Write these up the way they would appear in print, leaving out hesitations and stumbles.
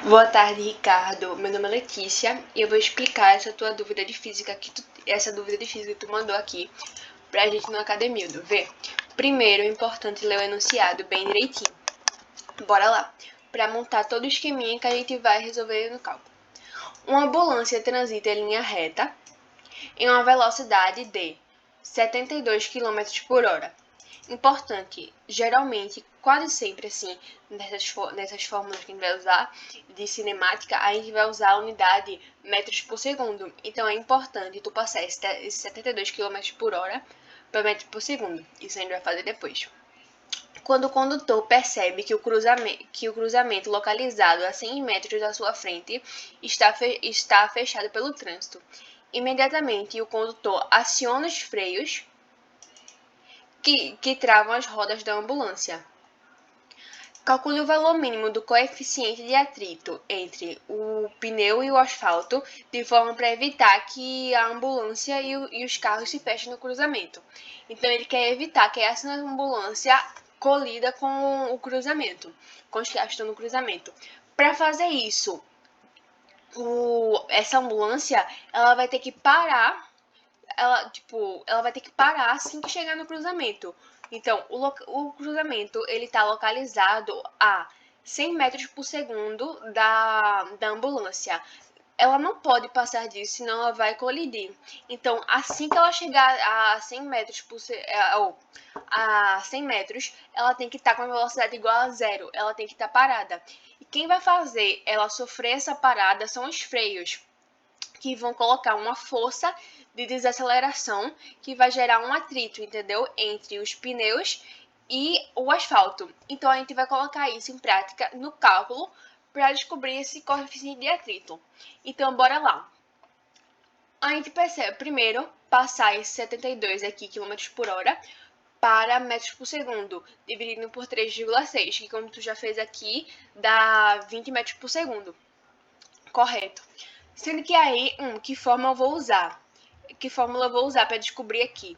Boa tarde, Ricardo. Meu nome é Letícia e eu vou explicar essa tua dúvida de física que tu mandou aqui pra gente no Academildo. Vê? Primeiro, é importante ler o enunciado bem direitinho. Bora lá. Para montar todo o esqueminha que a gente vai resolver no cálculo. Uma ambulância transita em linha reta em uma velocidade de 72 km por hora. Importante, geralmente, quase sempre assim, nessas fórmulas que a gente vai usar de cinemática, a gente vai usar a unidade metros por segundo. Então é importante tu passar esse 72 km por hora para metros por segundo. Isso a gente vai fazer depois. Quando o condutor percebe que o cruzamento localizado a 100 metros da sua frente está fechado pelo trânsito, imediatamente o condutor aciona os freios que travam as rodas da ambulância. Calcule o valor mínimo do coeficiente de atrito entre o pneu e o asfalto, de forma para evitar que a ambulância e os carros se fechem no cruzamento. Então, ele quer evitar que essa ambulância colida com o cruzamento, com os carros que estão no cruzamento. Para fazer isso, essa ambulância ela vai ter que parar ela vai ter que parar assim que chegar no cruzamento. Então, o cruzamento, ele tá localizado a 100 metros por segundo da ambulância. Ela não pode passar disso, senão ela vai colidir. Então, assim que ela chegar a 100 metros a 100 metros, ela tem que estar com a velocidade igual a zero. Ela tem que estar parada. E quem vai fazer ela sofrer essa parada são os freios, que vão colocar uma força de desaceleração que vai gerar um atrito, entendeu? Entre os pneus e o asfalto. Então a gente vai colocar isso em prática no cálculo para descobrir esse coeficiente de atrito. Então bora lá. A gente percebe primeiro passar esse 72 aqui km por hora para metros por segundo, dividido por 3,6, que como tu já fez aqui, dá 20 metros por segundo. Correto. Sendo que aí, que fórmula eu vou usar? Que fórmula eu vou usar para descobrir aqui?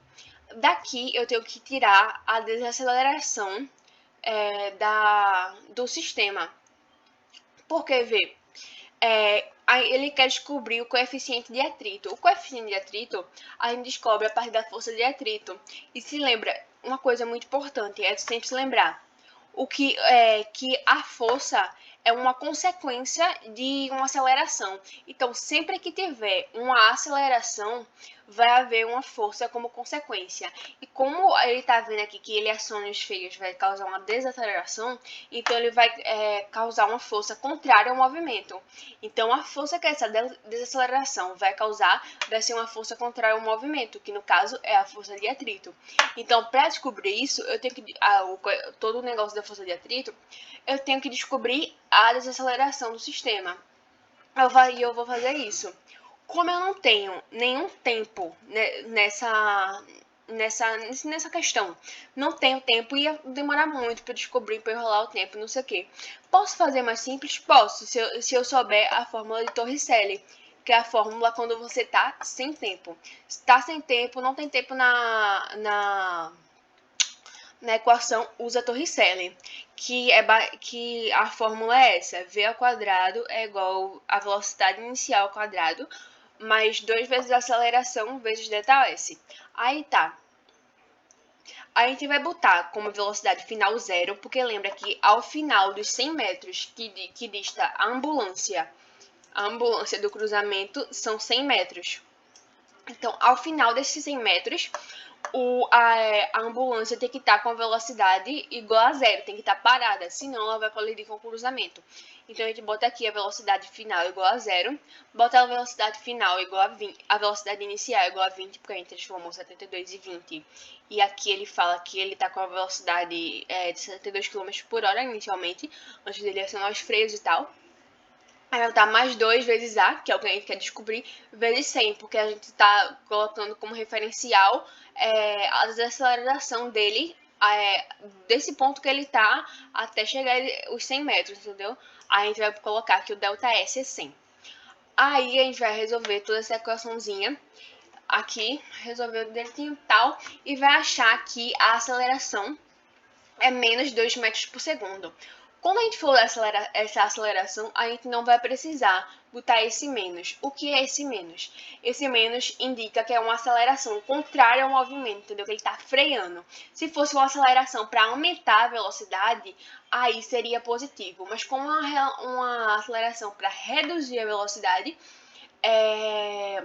Daqui eu tenho que tirar a desaceleração do sistema. Porque, vê, ele quer descobrir o coeficiente de atrito. O coeficiente de atrito a gente descobre a partir da força de atrito. E se lembra, uma coisa muito importante é sempre se lembrar que a força é uma consequência de uma aceleração. Então, sempre que tiver uma aceleração, vai haver uma força como consequência. E como ele está vendo aqui que ele aciona os freios vai causar uma desaceleração, então ele vai causar uma força contrária ao movimento. Então, a força que essa desaceleração vai causar vai ser uma força contrária ao movimento, que no caso é a força de atrito. Então, para descobrir isso, eu tenho que todo o negócio da força de atrito, eu tenho que descobrir a desaceleração do sistema. Eu vou fazer isso. Como eu não tenho nenhum tempo nessa questão, não tenho tempo, ia demorar muito para descobrir, para enrolar o tempo, não sei o que. Posso fazer mais simples? Posso, se eu souber a fórmula de Torricelli, que é a fórmula quando você tá sem tempo. Está sem tempo, não tem tempo na equação, usa Torricelli, que a fórmula é essa: v ao quadrado é igual a velocidade inicial ao quadrado mais 2 vezes a aceleração vezes ΔS. Aí tá. A gente vai botar como velocidade final zero, porque lembra que ao final dos 100 metros que dista a ambulância do cruzamento são 100 metros. Então, ao final desses 100 metros, a ambulância tem que estar com a velocidade igual a zero, tem que estar parada, senão ela vai colidir com o cruzamento. Então, a gente bota aqui a velocidade final igual a zero, bota a velocidade final igual a 20, a velocidade inicial igual a 20, porque a gente transformou 72 em 20. E aqui ele fala que ele está com a velocidade de 72 km por hora inicialmente, antes dele acionar os freios e tal. Aí vai botar mais 2 vezes A, que é o que a gente quer descobrir, vezes 100, porque a gente está colocando como referencial a desaceleração dele, desse ponto que ele está até chegar os 100 metros, entendeu? Aí a gente vai colocar que o ΔS é 100. Aí a gente vai resolver toda essa equaçãozinha aqui, resolver direitinho e tal, e vai achar que a aceleração é menos 2 metros por segundo. Quando a gente for acelerar essa aceleração, a gente não vai precisar botar esse menos. O que é esse menos? Esse menos indica que é uma aceleração contrária ao movimento, entendeu? Que ele está freando. Se fosse uma aceleração para aumentar a velocidade, aí seria positivo. Mas como uma aceleração para reduzir a velocidade, é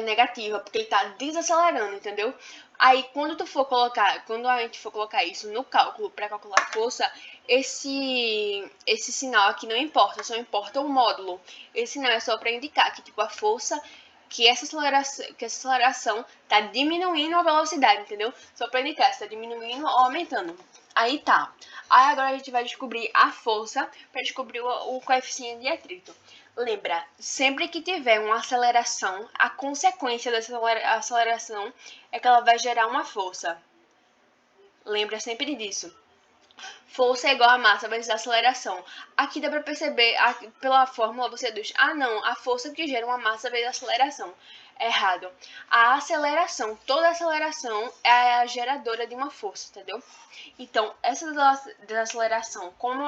negativa, porque ele tá desacelerando, entendeu? Aí quando a gente for colocar isso no cálculo para calcular a força, esse sinal aqui não importa, só importa o módulo. Esse sinal é só para indicar que tipo a força que essa aceleração tá diminuindo a velocidade, entendeu? Só para indicar se tá diminuindo ou aumentando. Aí tá. Aí agora a gente vai descobrir a força para descobrir o coeficiente de atrito. Lembra, sempre que tiver uma aceleração, a consequência dessa aceleração é que ela vai gerar uma força. Lembra sempre disso. Força é igual a massa vezes a aceleração. Aqui dá pra perceber, pela fórmula você diz, não, a força que gera uma massa vezes a aceleração. Errado. A aceleração, toda aceleração é a geradora de uma força, entendeu? Então, essa desaceleração, como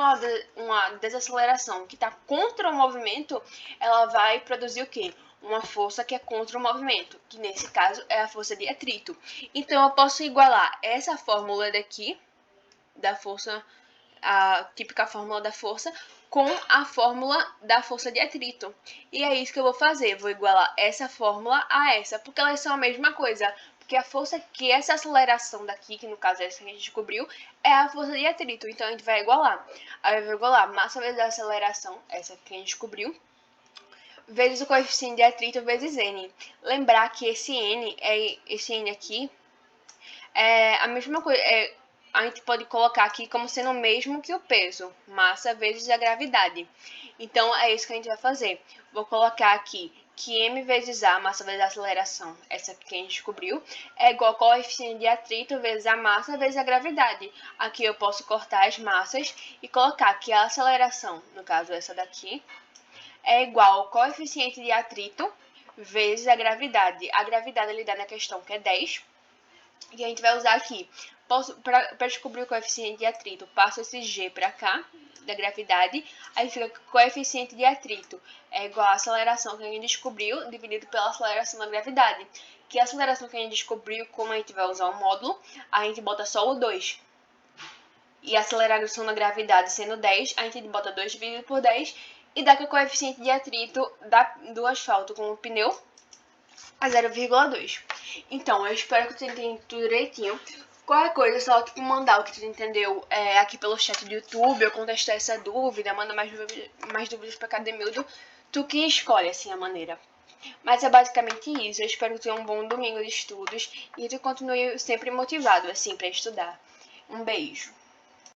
uma desaceleração que está contra o movimento, ela vai produzir o quê? Uma força que é contra o movimento, que nesse caso é a força de atrito. Então, eu posso igualar essa fórmula daqui, da força, a típica fórmula da força, com a fórmula da força de atrito. E é isso que eu vou fazer, vou igualar essa fórmula a essa, porque elas são a mesma coisa. Porque a força que essa aceleração daqui, que no caso é essa que a gente descobriu, é a força de atrito. Então a gente vai igualar. Aí eu vou igualar massa vezes a aceleração, essa que a gente descobriu, vezes o coeficiente de atrito vezes N. Lembrar que esse N aqui é a mesma coisa. A gente pode colocar aqui como sendo o mesmo que o peso, massa vezes a gravidade. Então, é isso que a gente vai fazer. Vou colocar aqui que m vezes a, massa vezes a aceleração, essa que a gente descobriu, é igual ao coeficiente de atrito vezes a massa vezes a gravidade. Aqui eu posso cortar as massas e colocar que a aceleração, no caso essa daqui, é igual ao coeficiente de atrito vezes a gravidade. A gravidade ele dá na questão que é 10. E a gente vai usar aqui, para descobrir o coeficiente de atrito, passo esse G para cá, da gravidade, aí fica que o coeficiente de atrito é igual à aceleração que a gente descobriu, dividido pela aceleração da gravidade. Que a aceleração que a gente descobriu, como a gente vai usar o módulo, a gente bota só o 2. E a aceleração da gravidade sendo 10, a gente bota 2 dividido por 10, e dá que o coeficiente de atrito do asfalto com o pneu a 0,2. Então, eu espero que você tenha tudo direitinho. Qualquer coisa, é só tipo, mandar o que tu entendeu aqui pelo chat do YouTube, eu contestar essa dúvida, manda mais dúvidas para Cademildo, tu que escolhe assim a maneira. Mas é basicamente isso. Eu espero que tu tenha um bom domingo de estudos e tu continue sempre motivado assim para estudar. Um beijo.